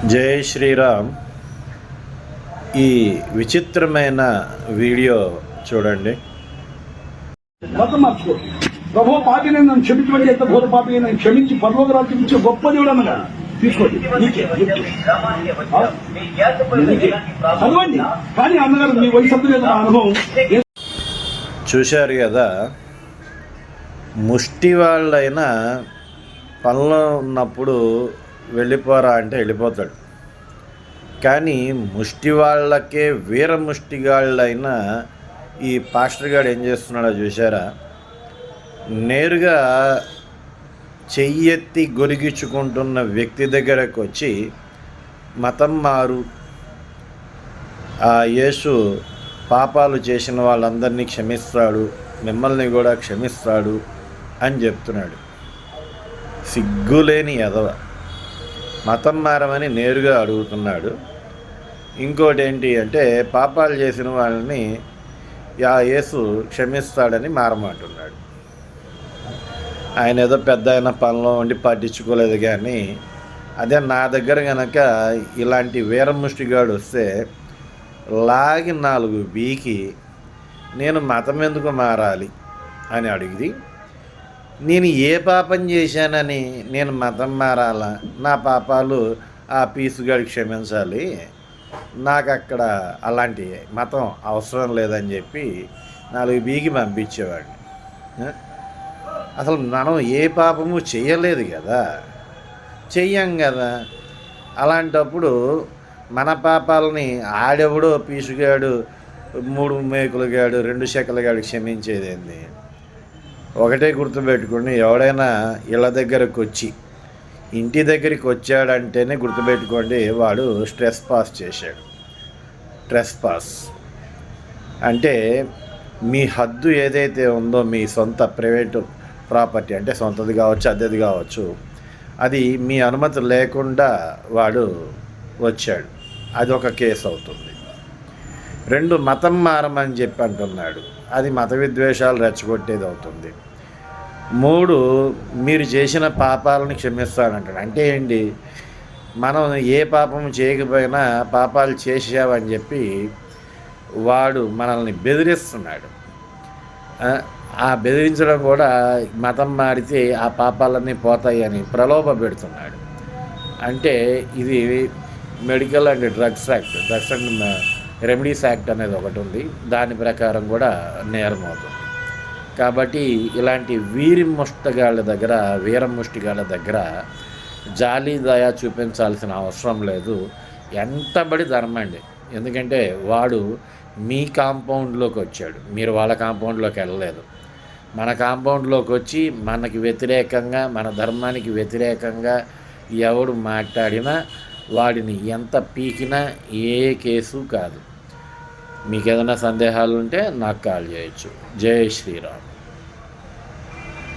జై శ్రీరామ్. ఈ విచిత్రమైన వీడియో చూడండి. మతం మార్చుకో. ప్రభు పాపిని నన్ను క్షమించమని ఎంత బోధ పాపిని నన్ను క్షమించి పరలోక రాజ్యం ఇచ్చే గొప్ప దేవుడు అన్నగా తీసుకోండి. చదవండి. కానీ అన్నగారు మీ వయసు లేదు అనుభవం. చూశారు కదా, ముష్టి వాళ్ళైనా పనిలో ఉన్నప్పుడు వెళ్ళిపోరా అంటే వెళ్ళిపోతాడు. కానీ ముష్టి వాళ్ళకే వీర ముష్టిగాళ్ళైన ఈ పాస్టర్ గారు ఏం చేస్తున్నాడో చూసారా? నేరుగా చెయ్యెత్తి గొరిగించుకుంటున్న వ్యక్తి దగ్గరకు వచ్చి మతం మారు, ఆ యేసు పాపాలు చేసిన వాళ్ళందరినీ క్షమిస్తాడు, మిమ్మల్ని కూడా క్షమిస్తాడు అని చెప్తున్నాడు. సిగ్గులేని ఎదవ మతం మారమని నేరుగా అడుగుతున్నాడు. ఇంకోటి ఏంటి అంటే, పాపాలు చేసిన వాళ్ళని ఆ యేసు క్షమిస్తాడని మారమంటున్నాడు. ఆయన ఏదో పెద్ద ఆయన పనిలో ఉండి పట్టించుకోలేదు. కానీ అదే నా దగ్గర కనుక ఇలాంటి వీరముష్టిగాడు వస్తే లాగి 4 బీకి నేను మతం ఎందుకు మారాలి అని అడిగి, నేను ఏ పాపం చేశానని నేను మతం మారాలా? నా పాపాలు ఆ పీసుగాడికి క్షమించాలి, నాకు అక్కడ అలాంటి మతం అవసరం లేదని చెప్పి 4 బీకి పంపించేవాడిని. అసలు మనం ఏ పాపము చేయలేదు కదా, చెయ్యం కదా. అలాంటప్పుడు మన పాపాలని ఆడెవడో పీసుగాడు, 3 మేకులుగాడు, 2 శకలుగాడు క్షమించేదేంది? ఒకటే గుర్తుపెట్టుకోండి, ఎవడైనా ఇళ్ళ దగ్గరకు వచ్చి ఇంటి దగ్గరికి వచ్చాడంటేనే గుర్తుపెట్టుకోండి, వాడు స్ట్రెస్ పాస్ చేశాడు. స్ట్రెస్ పాస్ అంటే మీ హద్దు ఏదైతే ఉందో, మీ సొంత ప్రైవేటు ప్రాపర్టీ, అంటే సొంతది కావచ్చు, అద్దెది కావచ్చు, అది మీ అనుమతి లేకుండా వాడు వచ్చాడు, అది ఒక కేసు అవుతుంది. 2 మతం మారమని చెప్పి అంటున్నాడు, అది మత విద్వేషాలు రెచ్చగొట్టేది అవుతుంది. 3 మీరు చేసిన పాపాలను క్షమిస్తానంటాడు. అంటే ఏంటి? మనం ఏ పాపం చేయకపోయినా పాపాలు చేసావని చెప్పి వాడు మనల్ని బెదిరిస్తున్నాడు. ఆ బెదిరించడం కూడా మతం మారితే ఆ పాపాలన్నీ పోతాయని ప్రలోభ పెడుతున్నాడు. అంటే ఇది medical and drugs act, drugs and remedies act అనేది ఒకటి ఉంది, దాని ప్రకారం కూడా నేరం అవుతుంది. కాబట్టి ఇలాంటి వీర ముష్టిగాళ్ళ దగ్గర జాలి దయ చూపించాల్సిన అవసరం లేదు. ఎంతబడి ధర్మండి. ఎందుకంటే వాడు మీ కాంపౌండ్లోకి వచ్చాడు, మీరు వాళ్ళ కాంపౌండ్లోకి వెళ్ళలేదు. మన కాంపౌండ్లోకి వచ్చి మనకి వ్యతిరేకంగా, మన ధర్మానికి వ్యతిరేకంగా ఎవడు మాట్లాడినా వాడిని ఎంత పీకినా ఏ కేసు కాదు. మీకు ఏదైనా సందేహాలు ఉంటే నాకు కాల్ చేయొచ్చు. జై శ్రీరామ్.